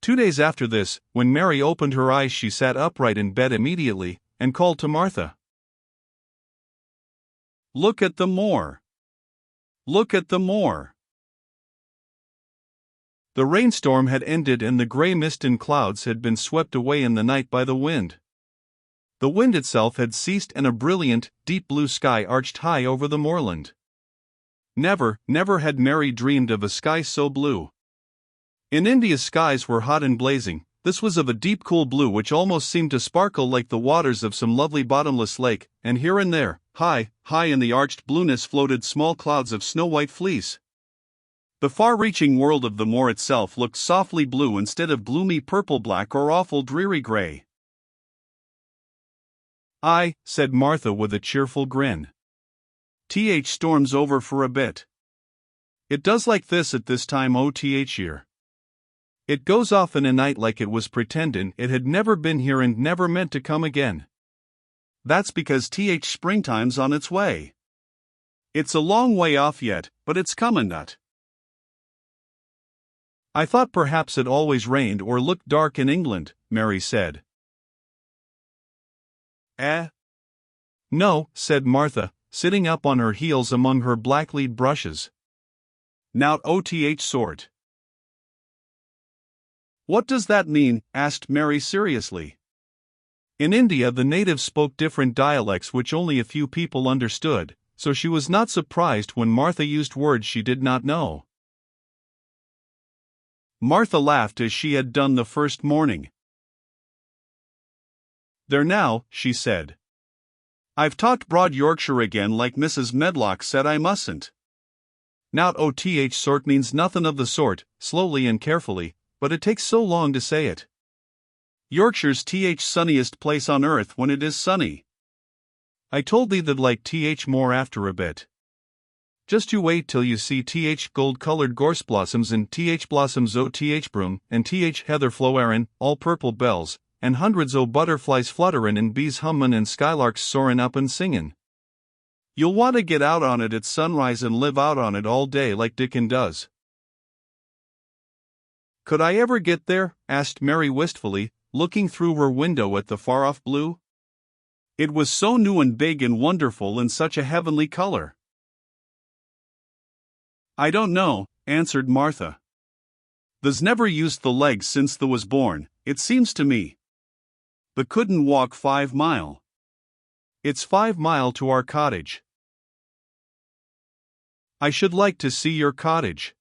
2 days after this, when Mary opened her eyes, she sat upright in bed immediately, and called to Martha. "Look at the moor! Look at the moor!" The rainstorm had ended and the grey mist and clouds had been swept away in the night by the wind. The wind itself had ceased and a brilliant, deep blue sky arched high over the moorland. Never had Mary dreamed of a sky so blue. In India's skies were hot and blazing. This was of a deep cool blue which almost seemed to sparkle like the waters of some lovely bottomless lake, and here and there, high in the arched blueness, floated small clouds of snow-white fleece. The far-reaching world of the moor itself looked softly blue instead of gloomy purple-black or awful dreary grey. "Aye," said Martha with a cheerful grin. "Storm's over for a bit. It does like this at this time o' year. It goes off in a night like it was pretendin' it had never been here and never meant to come again. That's because springtime's on its way. It's a long way off yet, but it's comin' that." "I thought perhaps it always rained or looked dark in England," Mary said. No," said Martha, sitting up on her heels among her black-lead brushes. "Nowt oth sort." "What does that mean?" asked Mary seriously. In India the natives spoke different dialects which only a few people understood, so she was not surprised when Martha used words she did not know. Martha laughed as she had done the first morning. "There now," she said. "I've talked broad Yorkshire again like Mrs. Medlock said I mustn't. Nowt oth sort means nothin' of the sort," slowly and carefully, "but it takes so long to say it. Yorkshire's sunniest place on earth when it is sunny. I told thee that like more after a bit. Just you wait till you see gold-colored gorse blossoms and blossoms o' broom and heather flowerin', all purple bells, and hundreds o' butterflies flutterin' and bees hummin' and skylarks soarin' up and singin'. You'll want to get out on it at sunrise and live out on it all day like Dickon does." "Could I ever get there?" asked Mary wistfully, looking through her window at the far-off blue. It was so new and big and wonderful and such a heavenly color. "I don't know," answered Martha. "They's never used the legs since they was born, it seems to me. They couldn't walk 5 mile. It's 5 mile to our cottage." "I should like to see your cottage."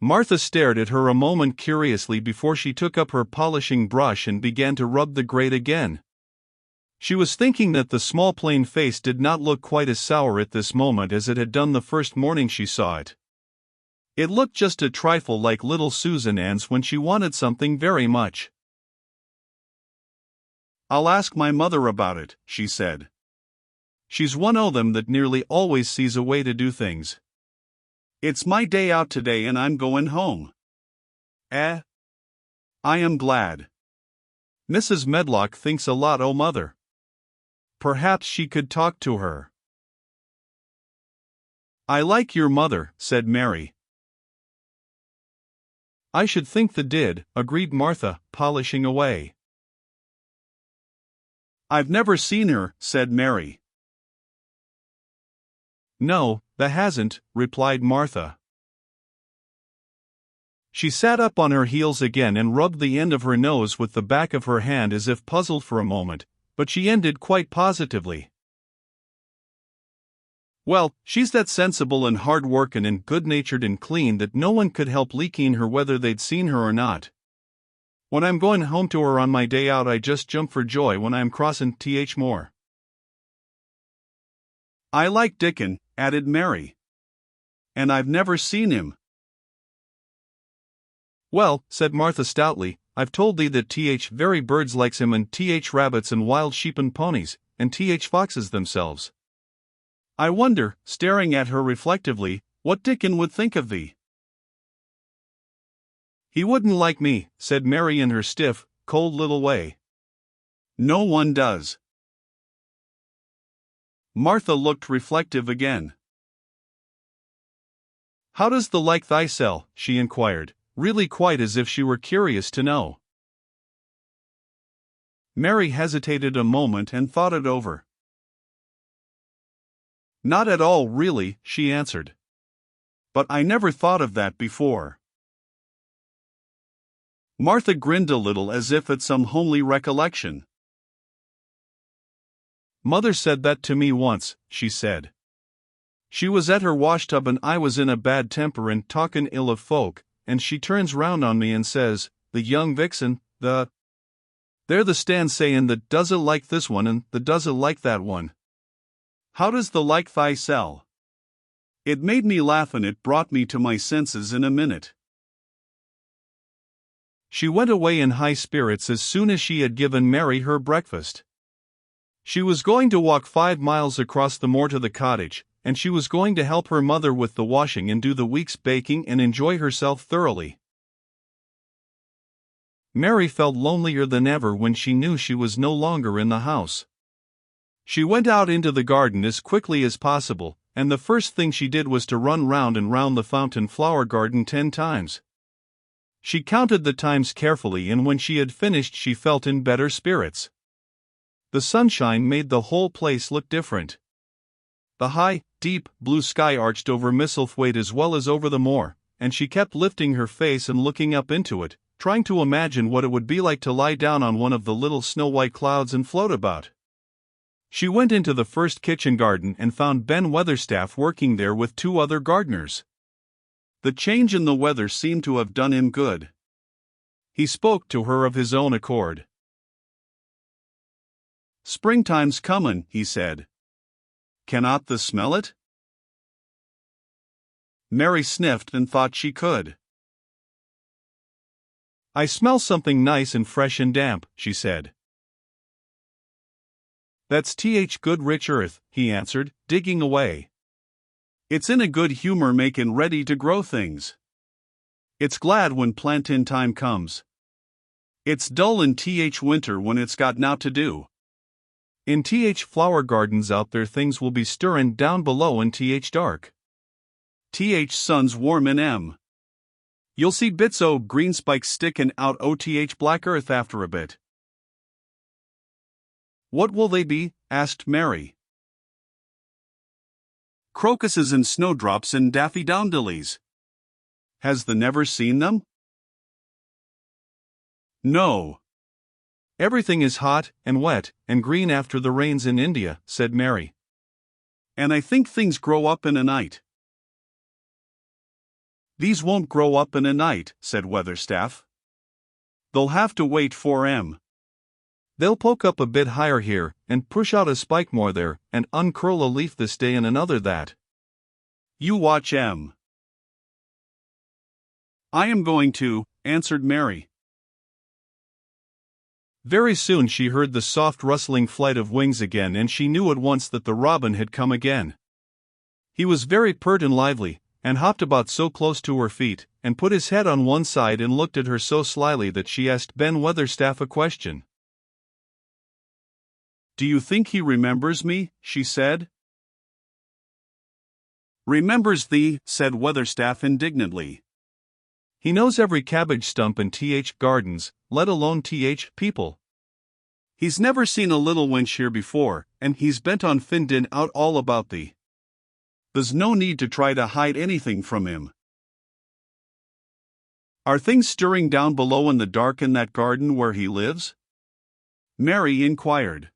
Martha stared at her a moment curiously before she took up her polishing brush and began to rub the grate again. She was thinking that the small plain face did not look quite as sour at this moment as it had done the first morning she saw it. It looked just a trifle like little Susan Ann's when she wanted something very much. "I'll ask my mother about it," she said. "She's one o' them that nearly always sees a way to do things. It's my day out today and I'm going home." "I am glad. Mrs. Medlock thinks a lot o' mother. Perhaps she could talk to her." "I like your mother," said Mary. "I should think they did," agreed Martha, polishing away. "I've never seen her," said Mary. "No, they hasn't," replied Martha. She sat up on her heels again and rubbed the end of her nose with the back of her hand as if puzzled for a moment, but she ended quite positively. "Well, she's that sensible and hard-workin' and good-natured and clean that no one could help leaking her whether they'd seen her or not. When I'm going home to her on my day out I just jump for joy when I'm crossin' moor." "I like Dickon," added Mary. "And I've never seen him." "Well," said Martha stoutly, "I've told thee that very birds likes him and rabbits and wild sheep and ponies, and foxes themselves. I wonder," staring at her reflectively, "what Dickon would think of thee." "He wouldn't like me," said Mary in her stiff, cold little way. "No one does." Martha looked reflective again. "How does the like thysel?" she inquired, really quite as if she were curious to know. Mary hesitated a moment and thought it over. "Not at all, really," she answered. "But I never thought of that before." Martha grinned a little as if at some homely recollection. "Mother said that to me once," she said. "She was at her washtub and I was in a bad temper and talkin' ill of folk, and she turns round on me and says, 'The young vixen, there the stand sayin' that does it like this one and the does it like that one. How does the like thyself?' It made me laugh and it brought me to my senses in a minute." She went away in high spirits as soon as she had given Mary her breakfast. She was going to walk 5 miles across the moor to the cottage, and she was going to help her mother with the washing and do the week's baking and enjoy herself thoroughly. Mary felt lonelier than ever when she knew she was no longer in the house. She went out into the garden as quickly as possible, and the first thing she did was to run round and round the fountain flower garden 10 times. She counted the times carefully, and when she had finished she felt in better spirits. The sunshine made the whole place look different. The high, deep, blue sky arched over Misselthwaite as well as over the moor, and she kept lifting her face and looking up into it, trying to imagine what it would be like to lie down on one of the little snow-white clouds and float about. She went into the first kitchen garden and found Ben Weatherstaff working there with 2 other gardeners. The change in the weather seemed to have done him good. He spoke to her of his own accord. "Springtime's comin'," he said. "Cannot thee smell it?" Mary sniffed and thought she could. "I smell something nice and fresh and damp," she said. "That's good rich earth," he answered, digging away. "It's in a good humor makin' ready to grow things. It's glad when plantin' time comes. It's dull in winter when it's got nowt to do. In flower gardens out there things will be stirrin' down below in dark. Sun's warm in You'll see bits o' green spikes stickin' out o' black earth after a bit." "What will they be?" asked Mary. "Crocuses and snowdrops and daffydowndillies. Has thee never seen them?" "No. Everything is hot, and wet, and green after the rains in India," said Mary. "And I think things grow up in a night." "These won't grow up in a night," said Weatherstaff. "They'll have to wait for They'll poke up a bit higher here, and push out a spike more there, and uncurl a leaf this day and another that. You watch "I am going to," answered Mary. Very soon she heard the soft rustling flight of wings again, and she knew at once that the robin had come again. He was very pert and lively, and hopped about so close to her feet, and put his head on one side and looked at her so slyly that she asked Ben Weatherstaff a question. "Do you think he remembers me?" she said. "Remembers thee," said Weatherstaff indignantly. "He knows every cabbage stump in gardens, let alone people. He's never seen a little wench here before, and he's bent on findin' out all about thee. There's no need to try to hide anything from him." "Are things stirring down below in the dark in that garden where he lives?" Mary inquired.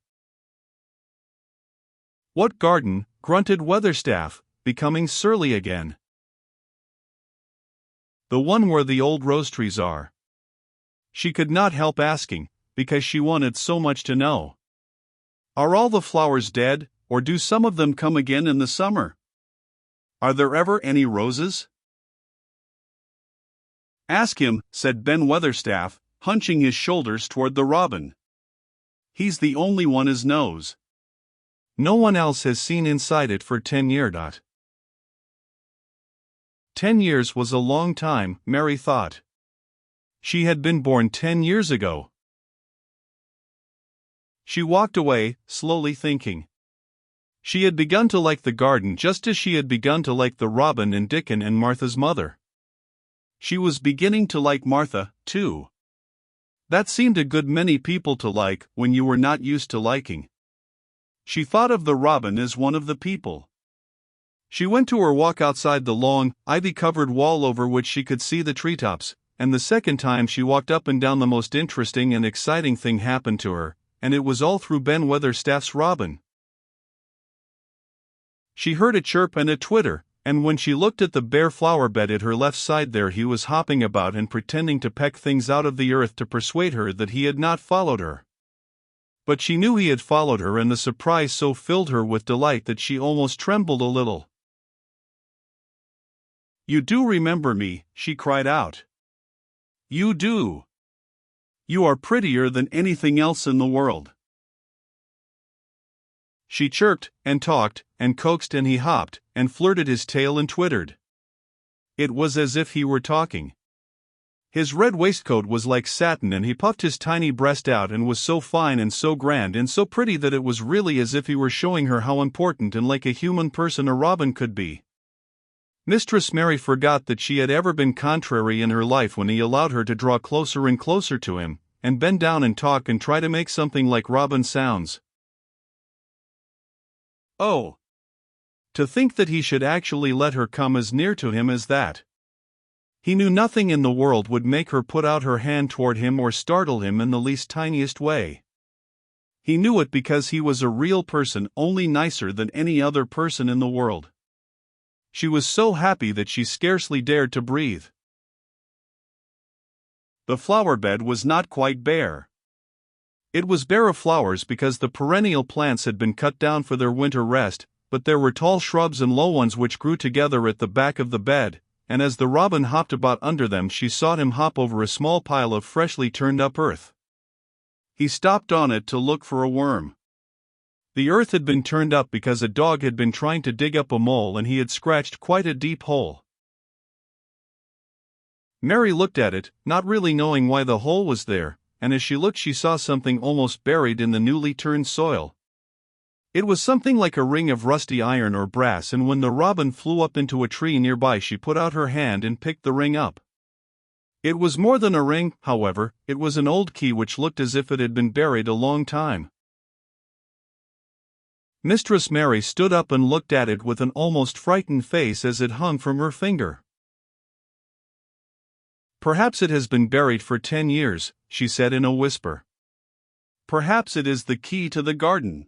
"What garden?" grunted Weatherstaff, becoming surly again. "The one where the old rose trees are." She could not help asking, because she wanted so much to know. "Are all the flowers dead, or do some of them come again in the summer? Are there ever any roses?" "Ask him," said Ben Weatherstaff, hunching his shoulders toward the robin. "He's the only one as knows. No one else has seen inside it for 10 years. 10 years was a long time, Mary thought. She had been born 10 years ago. She walked away, slowly thinking. She had begun to like the garden just as she had begun to like the robin and Dickon and Martha's mother. She was beginning to like Martha, too. That seemed a good many people to like when you were not used to liking. She thought of the robin as one of the people. She went to her walk outside the long, ivy-covered wall over which she could see the treetops, and the second time she walked up and down the most interesting and exciting thing happened to her, and it was all through Ben Weatherstaff's robin. She heard a chirp and a twitter, and when she looked at the bare flower bed at her left side there he was hopping about and pretending to peck things out of the earth to persuade her that he had not followed her. But she knew he had followed her, and the surprise so filled her with delight that she almost trembled a little. "You do remember me," she cried out. "You do. You are prettier than anything else in the world." She chirped, and talked, and coaxed, and he hopped, and flirted his tail and twittered. It was as if he were talking. His red waistcoat was like satin, and he puffed his tiny breast out and was so fine and so grand and so pretty that it was really as if he were showing her how important and like a human person a robin could be. Mistress Mary forgot that she had ever been contrary in her life when he allowed her to draw closer and closer to him, and bend down and talk and try to make something like robin sounds. Oh! To think that he should actually let her come as near to him as that. He knew nothing in the world would make her put out her hand toward him or startle him in the least tiniest way. He knew it because he was a real person, only nicer than any other person in the world. She was so happy that she scarcely dared to breathe. The flower bed was not quite bare. It was bare of flowers because the perennial plants had been cut down for their winter rest, but there were tall shrubs and low ones which grew together at the back of the bed, and as the robin hopped about under them she saw him hop over a small pile of freshly turned up earth. He stopped on it to look for a worm. The earth had been turned up because a dog had been trying to dig up a mole and he had scratched quite a deep hole. Mary looked at it, not really knowing why the hole was there, and as she looked she saw something almost buried in the newly turned soil. It was something like a ring of rusty iron or brass, and when the robin flew up into a tree nearby she put out her hand and picked the ring up. It was more than a ring, however, it was an old key which looked as if it had been buried a long time. Mistress Mary stood up and looked at it with an almost frightened face as it hung from her finger. "Perhaps it has been buried for 10 years, she said in a whisper. "Perhaps it is the key to the garden."